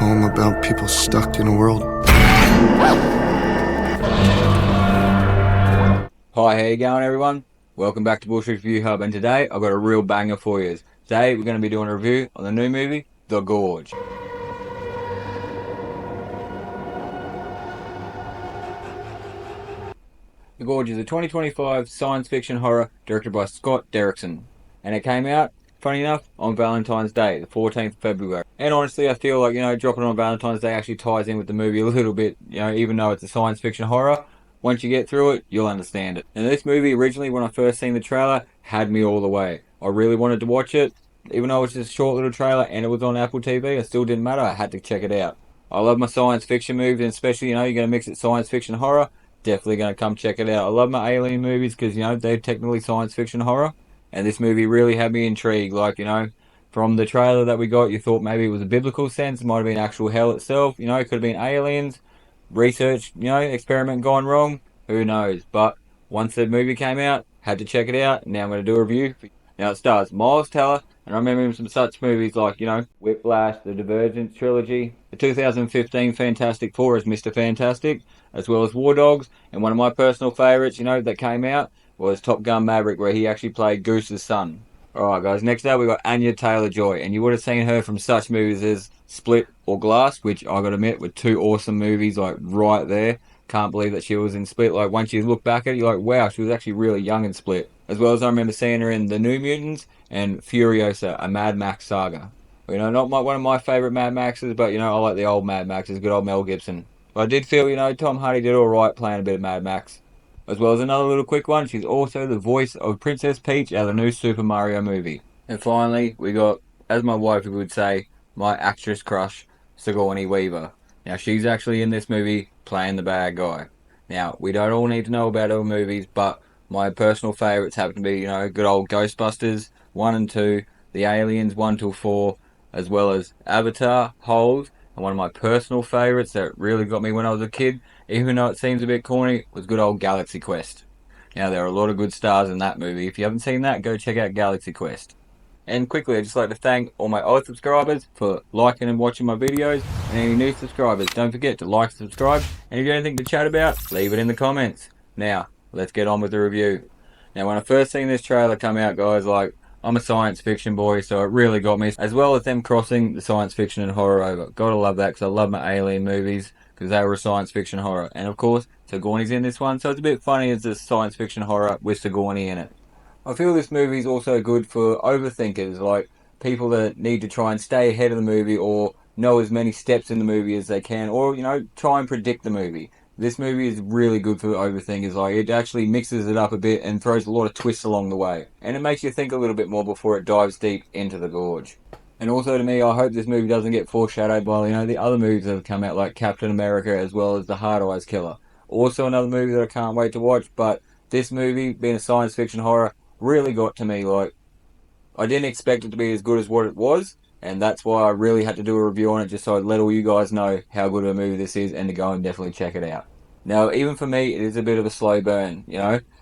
poem about people stuck in a world. Hi, how you going everyone? Welcome back to Bullshit Review Hub, and today I've got a real banger for you. Today we're going to be doing a review on the new movie, The Gorge. The Gorge is a 2025 science fiction horror directed by Scott Derrickson, and it came out, funny enough, on Valentine's Day, the 14th of February. And honestly, I feel like, dropping on Valentine's Day actually ties in with the movie a little bit, even though it's a science fiction horror. Once you get through it, you'll understand it. And this movie, originally, when I first seen the trailer, had me all the way. I really wanted to watch it, even though it was just a short little trailer and it was on Apple TV, it still didn't matter, I had to check it out. I love my science fiction movies, and especially, you're going to mix it science fiction horror, definitely going to come check it out. I love my alien movies because, they're technically science fiction horror. And this movie really had me intrigued. From the trailer that we got, you thought maybe it was a biblical sense. It might have been actual hell itself. It could have been aliens. Research, experiment gone wrong. Who knows? But once the movie came out, had to check it out. Now I'm going to do a review. Now it stars Miles Teller. And I remember him from such movies like, Whiplash, the Divergent trilogy, the 2015 Fantastic Four as Mr. Fantastic, as well as War Dogs, and one of my personal favourites, that came out was Top Gun Maverick, where he actually played Goose's son. Alright guys, next up we got Anya Taylor-Joy, and you would have seen her from such movies as Split or Glass, which I gotta admit were two awesome movies, right there. Can't believe that she was in Split. Once you look back at it, you're like, wow, she was actually really young in Split. As well as I remember seeing her in The New Mutants and Furiosa, a Mad Max saga. Not one of my favourite Mad Maxes, but, I like the old Mad Maxes, good old Mel Gibson. But I did feel, Tom Hardy did alright playing a bit of Mad Max. As well as another little quick one, she's also the voice of Princess Peach out of the new Super Mario movie. And finally, we got, as my wife would say, my actress crush, Sigourney Weaver. Now, she's actually in this movie playing the bad guy. Now, we don't all need to know about her movies, but my personal favourites happen to be, good old Ghostbusters 1 and 2, The Aliens 1 till 4, as well as Avatar, Hold, and one of my personal favourites that really got me when I was a kid, even though it seems a bit corny, was good old Galaxy Quest. Now, there are a lot of good stars in that movie. If you haven't seen that, go check out Galaxy Quest. And quickly, I'd just like to thank all my old subscribers for liking and watching my videos, and any new subscribers, don't forget to like and subscribe, and if you have anything to chat about, leave it in the comments. Now, let's get on with the review. Now, when I first seen this trailer come out, guys, I'm a science fiction boy, so it really got me, as well as them crossing the science fiction and horror over. Gotta love that, because I love my alien movies, because they were a science fiction horror. And of course, Sigourney's in this one, so it's a bit funny as a science fiction horror with Sigourney in it. I feel this movie's also good for overthinkers, like people that need to try and stay ahead of the movie or know as many steps in the movie as they can, or, try and predict the movie. This movie is really good for overthinkers. It actually mixes it up a bit and throws a lot of twists along the way. And it makes you think a little bit more before it dives deep into the gorge. And also to me, I hope this movie doesn't get foreshadowed by, the other movies that have come out, like Captain America, as well as The Hard Eyes Killer. Also another movie that I can't wait to watch, but this movie, being a science fiction horror, really got to me. I didn't expect it to be as good as what it was, and that's why I really had to do a review on it, just so I'd let all you guys know how good of a movie this is and to go and definitely check it out. Now, even for me, it is a bit of a slow burn,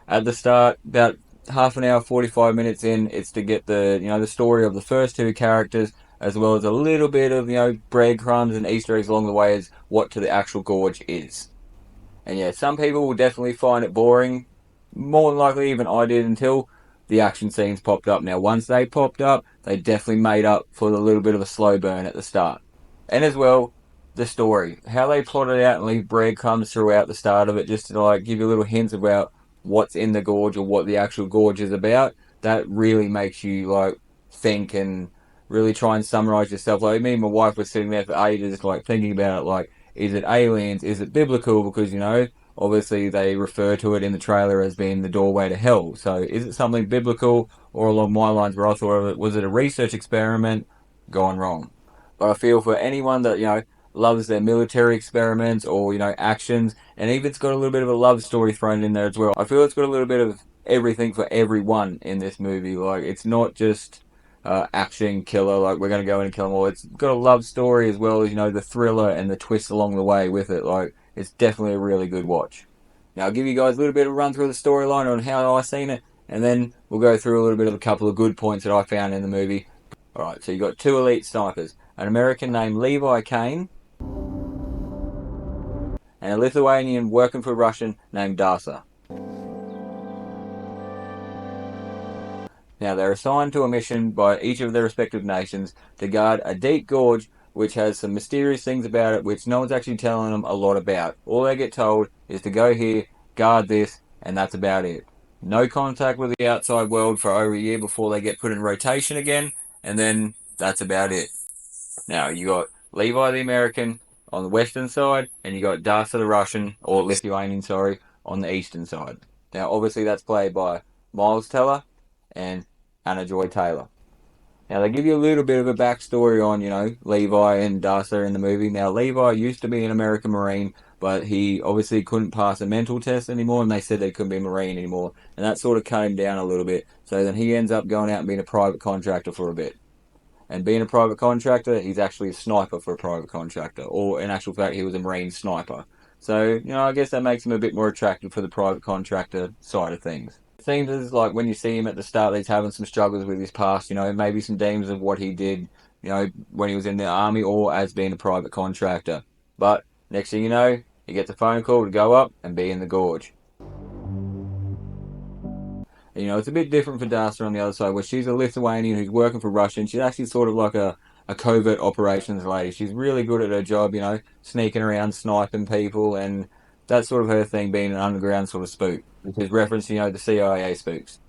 At the start, about half an hour, 45 minutes in, it's to get the story of the first two characters, as well as a little bit of, breadcrumbs and Easter eggs along the way as what to the actual gorge is. And yeah, some people will definitely find it boring, more than likely even I did, until the action scenes popped up. Now, once they popped up, they definitely made up for the little bit of a slow burn at the start. And as well, the story. How they plot it out and leave breadcrumbs throughout the start of it, just to give you little hints about what's in the gorge or what the actual gorge is about. That really makes you, think and really try and summarize yourself. Me and my wife were sitting there for ages, thinking about it, is it aliens? Is it biblical? Because, obviously they refer to it in the trailer as being the doorway to hell. So is it something biblical, or along my lines where I thought of it, was it a research experiment gone wrong? But I feel for anyone that, loves their military experiments or, actions, and even it's got a little bit of a love story thrown in there as well. I feel it's got a little bit of everything for everyone in this movie. It's not just action killer, we're going to go in and kill them all. It's got a love story as well as, the thriller and the twists along the way with it. It's definitely a really good watch. Now, I'll give you guys a little bit of a run through the storyline on how I seen it, and then we'll go through a little bit of a couple of good points that I found in the movie. Alright, so you got two elite snipers. An American named Levi Kane and a Lithuanian working for a Russian named Darsa. Now, they're assigned to a mission by each of their respective nations to guard a deep gorge which has some mysterious things about it which no one's actually telling them a lot about. All they get told is to go here, guard this, and that's about it. No contact with the outside world for over a year before they get put in rotation again, and then that's about it. Now, you got Levi the American on the western side, and you got Darsa the Russian, or Lithuanian, sorry, on the eastern side. Now, obviously, that's played by Miles Teller and Anya Taylor-Joy. Now, they give you a little bit of a backstory on, Levi and Darsa in the movie. Now, Levi used to be an American Marine, but he obviously couldn't pass a mental test anymore, and they said they couldn't be a Marine anymore. And that sort of cut him down a little bit. So then he ends up going out and being a private contractor for a bit. And being a private contractor, he's actually a sniper for a private contractor. Or, in actual fact, he was a Marine sniper. So, I guess that makes him a bit more attractive for the private contractor side of things. It seems as like when you see him at the start, he's having some struggles with his past, maybe some demons of what he did, when he was in the army or as being a private contractor. But, next thing you know, he gets a phone call to go up and be in the Gorge. It's a bit different for Darsa on the other side, where she's a Lithuanian who's working for Russia, and she's actually sort of like a covert operations lady. She's really good at her job, sneaking around, sniping people, and that's sort of her thing, being an underground sort of spook, which is reference, the CIA spooks.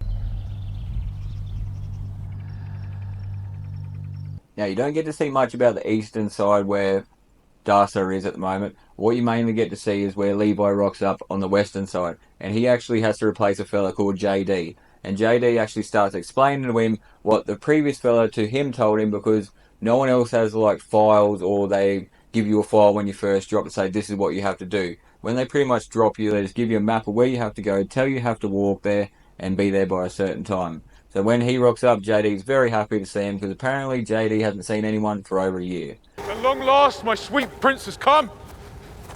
Now, you don't get to see much about the eastern side where Darsa is at the moment. What you mainly get to see is where Levi rocks up on the western side, and he actually has to replace a fella called JD. And JD actually starts explaining to him what the previous fella to him told him, because no one else has like files, or they give you a file when you first drop to say this is what you have to do. When they pretty much drop you, they just give you a map of where you have to go, tell you have to walk there, and be there by a certain time. So when he rocks up, JD's very happy to see him, because apparently JD hasn't seen anyone for over a year. At long last, my sweet prince has come.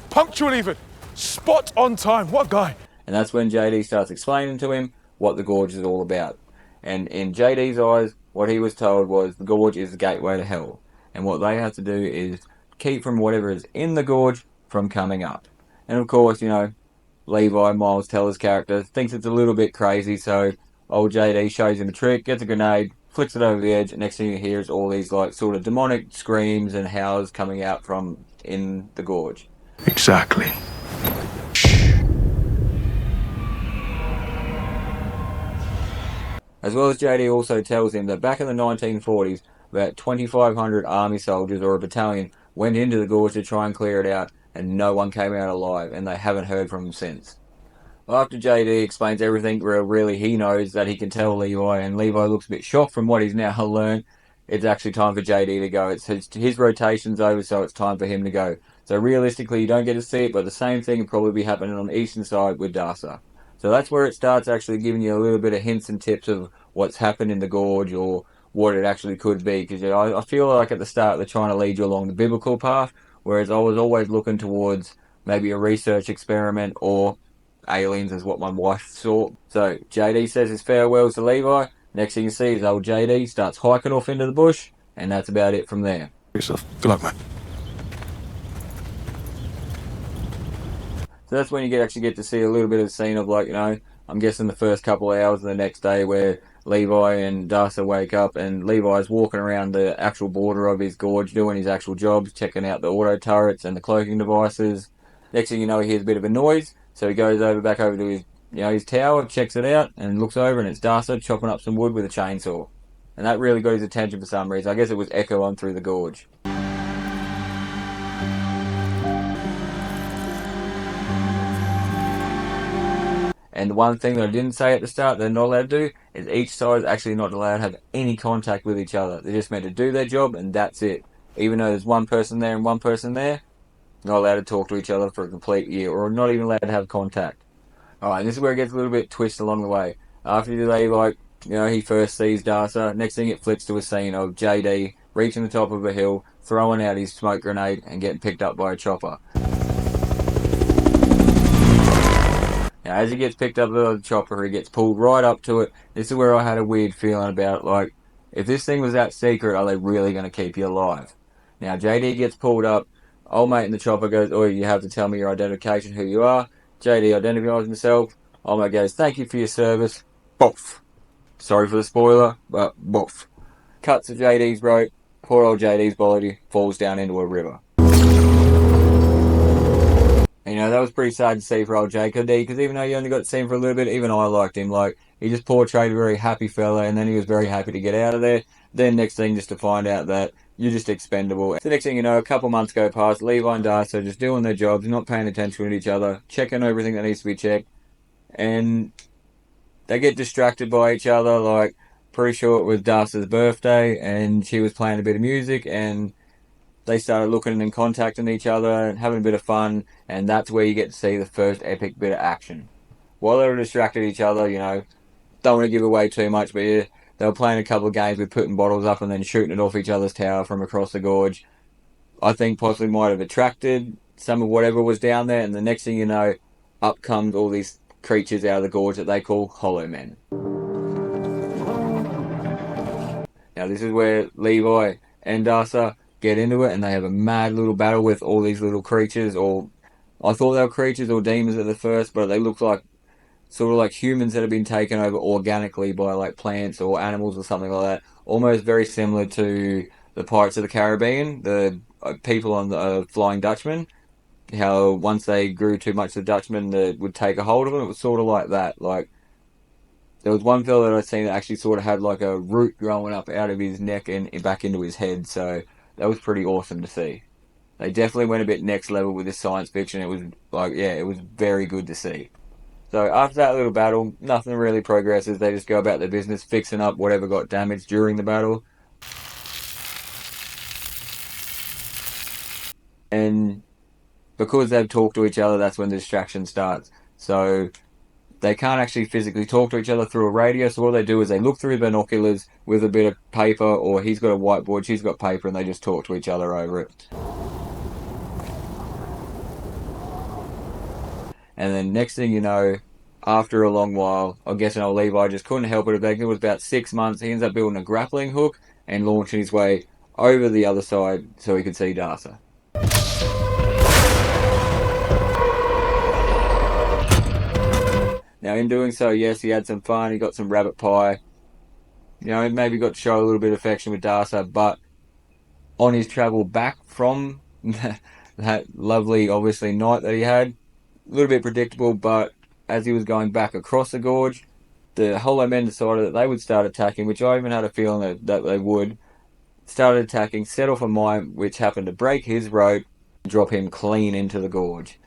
Punctual even. Spot on time. What a guy. And that's when JD starts explaining to him what the Gorge is all about. And in JD's eyes, what he was told was the Gorge is the gateway to hell. And what they have to do is keep from whatever is in the Gorge from coming up. And of course, Levi, Miles Teller's character, thinks it's a little bit crazy, so old JD shows him a trick, gets a grenade, flicks it over the edge, and next thing you hear is all these like sort of demonic screams and howls coming out from in the Gorge. Exactly. As well as JD also tells him that back in the 1940s, about 2,500 army soldiers or a battalion went into the Gorge to try and clear it out, and no one came out alive, and they haven't heard from him since. After JD explains everything really he knows that he can tell Levi, and Levi looks a bit shocked from what he's now learned, it's actually time for JD to go. It's his rotation's over, so it's time for him to go. So realistically, you don't get to see it, but the same thing would probably be happening on the eastern side with Darsa. So that's where it starts actually giving you a little bit of hints and tips of what's happened in the Gorge or what it actually could be. Because I feel like at the start they're trying to lead you along the biblical path, whereas I was always looking towards maybe a research experiment or aliens is what my wife saw. So JD says his farewells to Levi. Next thing you see is old JD starts hiking off into the bush, and that's about it from there. Yourself. Good luck, man. So that's when you actually get to see a little bit of the scene of I'm guessing the first couple of hours of the next day where Levi and Darsa wake up and Levi's walking around the actual border of his gorge doing his actual jobs, checking out the auto turrets and the cloaking devices. Next thing you know, he hears a bit of a noise, so he goes back over to his his tower, checks it out, and looks over, and it's Darsa chopping up some wood with a chainsaw. And that really got his attention for some reason. I guess it was echo on through the gorge. And the one thing that I didn't say at the start they're not allowed to do is each side is actually not allowed to have any contact with each other. They're just meant to do their job, and that's it. Even though there's one person there and one person there, not allowed to talk to each other for a complete year, or not even allowed to have contact. Alright, this is where it gets a little bit twisted along the way. After he first sees Darsa, next thing it flips to a scene of JD reaching the top of a hill, throwing out his smoke grenade, and getting picked up by a chopper. Now, as he gets picked up by the chopper, he gets pulled right up to it. This is where I had a weird feeling about, if this thing was that secret, are they really going to keep you alive? Now, JD gets pulled up. Old mate in the chopper goes, oh, you have to tell me your identification, who you are. JD identifies himself. Old mate goes, thank you for your service. Boof. Sorry for the spoiler, but boof. Cuts to JD's rope. Poor old JD's body falls down into a river. You know, that was pretty sad to see for old Jacob D, because even though you only got to see him for a little bit, even I liked him. Like, he just portrayed a very happy fella, and then he was very happy to get out of there. Then next thing, just to find out that you're just expendable. So next thing you know, a couple months go past, Levi and Darcy are just doing their jobs, not paying attention to each other, checking everything that needs to be checked, and they get distracted by each other. Like, pretty sure it was Darcy's birthday, and she was playing a bit of music, and they started looking and contacting each other and having a bit of fun, and that's where you get to see the first epic bit of action. While they were distracted each other, you know, don't want to give away too much, but yeah, they were playing a couple of games with putting bottles up and then shooting it off each other's tower from across the gorge. I think possibly might have attracted some of whatever was down there, and the next thing you know, up comes all these creatures out of the gorge that they call Hollow Men. Now this is where Levi and Darcy get into it, and they have a mad little battle with all these little creatures, or I thought they were creatures or demons at the first, but they look like sort of like humans that have been taken over organically by like plants or animals or something like that. Almost very similar to the Pirates of the Caribbean, the people on the Flying Dutchman. How once they grew too much, the Dutchman that would take a hold of them. It was sort of like that. Like, there was one fella that I'd seen that actually sort of had like a root growing up out of his neck and back into his head, so that was pretty awesome to see. They definitely went a bit next level with this science fiction. It was like, yeah, it was very good to see. So after that little battle, nothing really progresses. They just go about their business, fixing up whatever got damaged during the battle. And because they've talked to each other, that's when the distraction starts. So they can't actually physically talk to each other through a radio, so what they do is they look through binoculars with a bit of paper, or he's got a whiteboard, she's got paper, and they just talk to each other over it. And then next thing you know, after a long while, I'm guessing old Levi just couldn't help it. I think it was about 6 months, he ends up building a grappling hook and launching his way over the other side so he could see Darcy. Now, in doing so, yes, he had some fun. He got some rabbit pie. You know, he maybe got to show a little bit of affection with Darcy, but on his travel back from that lovely, obviously, night that he had, a little bit predictable, but as he was going back across the gorge, the Hollow Men decided that they would start attacking, which I even had a feeling that they would. Started attacking, set off a mine, which happened to break his rope, and drop him clean into the gorge.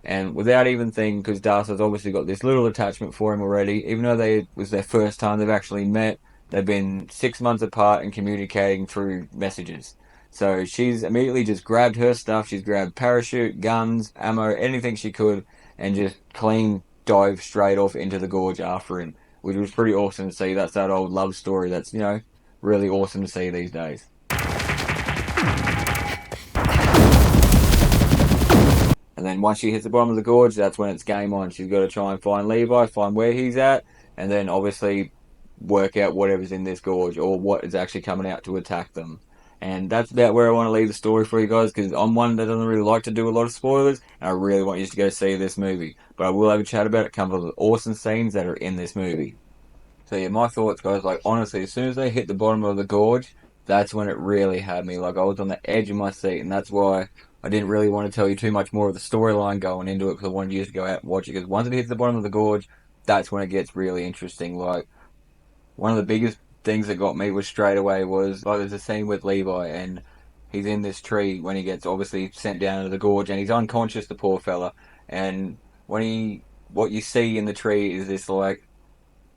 And without even thinking, because Darcy's obviously got this little attachment for him already, even though it was their first time they've actually met, they've been 6 months apart and communicating through messages. So she's immediately just grabbed her stuff, she's grabbed parachute, guns, ammo, anything she could, and just clean dive straight off into the gorge after him, which was pretty awesome to see. That's that old love story that's, you know, really awesome to see these days. And then once she hits the bottom of the gorge, that's when it's game on. She's got to try and find Levi, find where he's at, and then obviously work out whatever's in this gorge or what is actually coming out to attack them. And that's about where I want to leave the story for you guys, because I'm one that doesn't really like to do a lot of spoilers, and I really want you to go see this movie. But I will have a chat about it, come up with awesome scenes that are in this movie. So yeah, my thoughts, guys, like honestly, as soon as they hit the bottom of the gorge, that's when it really had me. Like, I was on the edge of my seat, and that's why I didn't really want to tell you too much more of the storyline going into it, because I wanted you to go out and watch it, because once it hits the bottom of the gorge, that's when it gets really interesting. Like, one of the biggest things that got me was straight away was, like, there's a scene with Levi, and he's in this tree when he gets obviously sent down into the gorge, and he's unconscious, the poor fella, and what you see in the tree is this, like,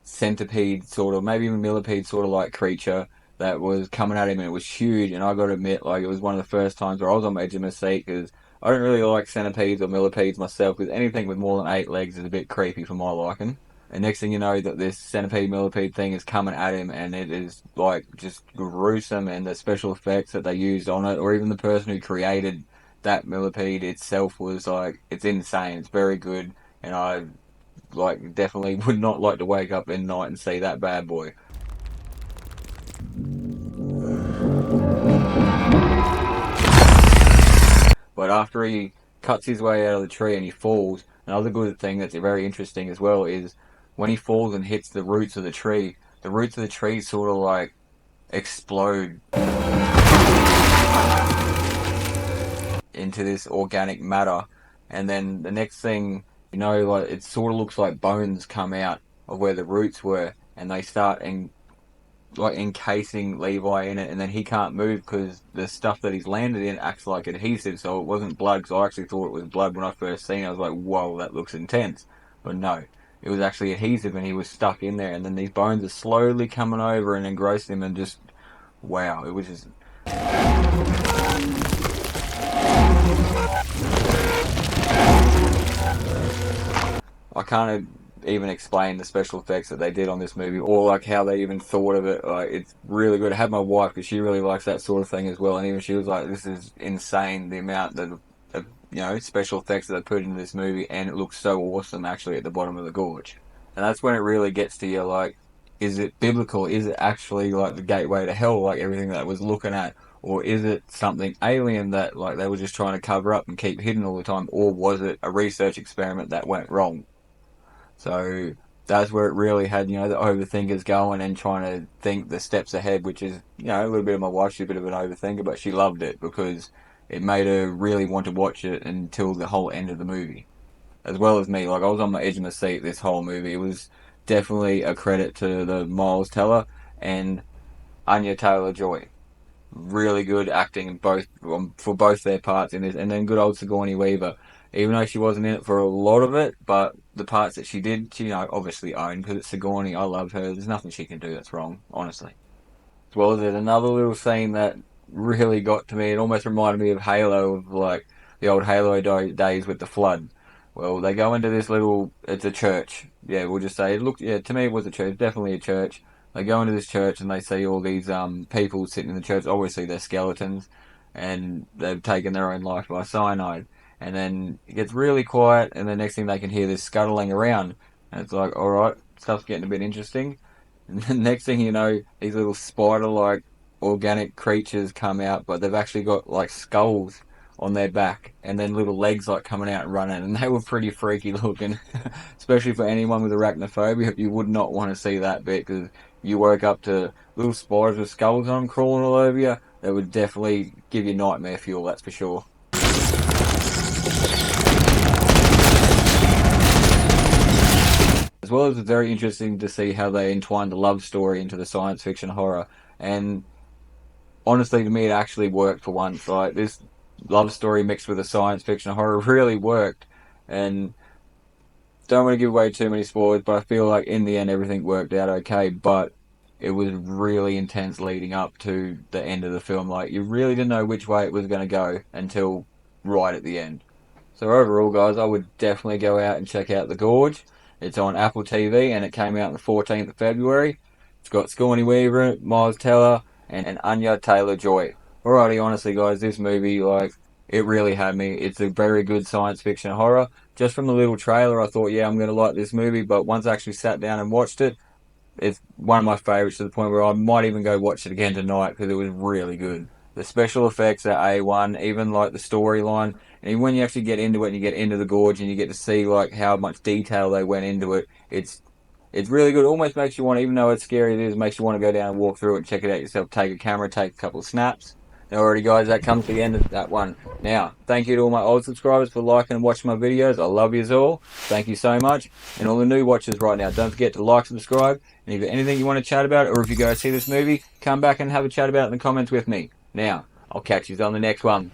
centipede sort of, maybe even millipede sort of like creature that was coming at him, and it was huge. And I got to admit, like, it was one of the first times where I was on the edge of my seat, because I don't really like centipedes or millipedes myself, because anything with more than 8 legs is a bit creepy for my liking. And next thing you know, that this centipede millipede thing is coming at him, and it is like just gruesome, and the special effects that they used on it, or even the person who created that millipede itself, was like, it's insane. It's very good, and like, definitely would not like to wake up in night and see that bad boy. But after he cuts his way out of the tree and he falls, another good thing that's very interesting as well is when he falls and hits the roots of the tree sort of like explode into this organic matter, and then the next thing you know, like, it sort of looks like bones come out of where the roots were, and they start encasing Levi in it, and then he can't move because the stuff that he's landed in acts like adhesive. So it wasn't blood, because I actually thought it was blood when I first seen it. I was like, whoa, that looks intense. But no, it was actually adhesive, and he was stuck in there, and then these bones are slowly coming over and engrossing him, and just, wow, it was just... I can't even explain the special effects that they did on this movie, or like how they even thought of it. Like, it's really good. I had my wife, because she really likes that sort of thing as well, and even she was like, this is insane, the amount of special effects that they put into this movie, and it looks so awesome actually at the bottom of the gorge. And that's when it really gets to you, like, is it biblical? Is it actually like the gateway to hell, like everything that I was looking at? Or is it something alien that, like, they were just trying to cover up and keep hidden all the time? Or was it a research experiment that went wrong? So that's where it really had, the overthinkers going and trying to think the steps ahead, which is, a little bit of my wife. She's a bit of an overthinker, but she loved it because it made her really want to watch it until the whole end of the movie. As well as me, like, I was on my edge of my seat this whole movie. It was definitely a credit to the Miles Teller and Anya Taylor-Joy. Really good acting in both, for both their parts in this, and then good old Sigourney Weaver. Even though she wasn't in it for a lot of it, but the parts that she did, she, obviously owned, because it's Sigourney. I love her. There's nothing she can do that's wrong, honestly. As well as there's another little scene that really got to me. It almost reminded me of Halo, of like the old Halo days with the flood. Well, they go into this little, it's a church. Yeah, we'll just say, to me it was a church, definitely a church. They go into this church and they see all these people sitting in the church. Obviously they're skeletons, and they've taken their own life by cyanide. And then it gets really quiet, and the next thing they can hear this scuttling around. And it's like, alright, stuff's getting a bit interesting. And the next thing you know, these little spider-like organic creatures come out, but they've actually got like skulls on their back, and then little legs like coming out and running, and they were pretty freaky looking. Especially for anyone with arachnophobia, you would not want to see that bit, because you woke up to little spiders with skulls on them crawling all over you. That would definitely give you nightmare fuel, that's for sure. As well as it's very interesting to see how they entwined the love story into the science fiction horror, and honestly to me it actually worked for once. Like, this love story mixed with the science fiction horror really worked, and don't want to give away too many spoilers, but I feel like in the end everything worked out okay, but it was really intense leading up to the end of the film. Like, you really didn't know which way it was going to go until right at the end. So overall, guys, I would definitely go out and check out The Gorge. It's on Apple TV, and it came out on the 14th of February. It's got Sigourney Weaver, Miles Teller, and Anya Taylor-Joy. Alrighty, honestly, guys, this movie, like, it really had me. It's a very good science fiction horror. Just from the little trailer, I thought, yeah, I'm going to like this movie, but once I actually sat down and watched it, it's one of my favourites, to the point where I might even go watch it again tonight, because it was really good. The special effects are A1, even like the storyline. And when you actually get into it and you get into the gorge and you get to see like how much detail they went into it, it's really good. It almost makes you want, even though it's scary, it makes you want to go down and walk through it and check it out yourself. Take a camera, take a couple of snaps. Alrighty, guys, that comes to the end of that one. Now, thank you to all my old subscribers for liking and watching my videos. I love yous all. Thank you so much. And all the new watchers right now, don't forget to like, subscribe. And if there's anything you want to chat about, or if you go see this movie, come back and have a chat about it in the comments with me. Now, I'll catch you on the next one.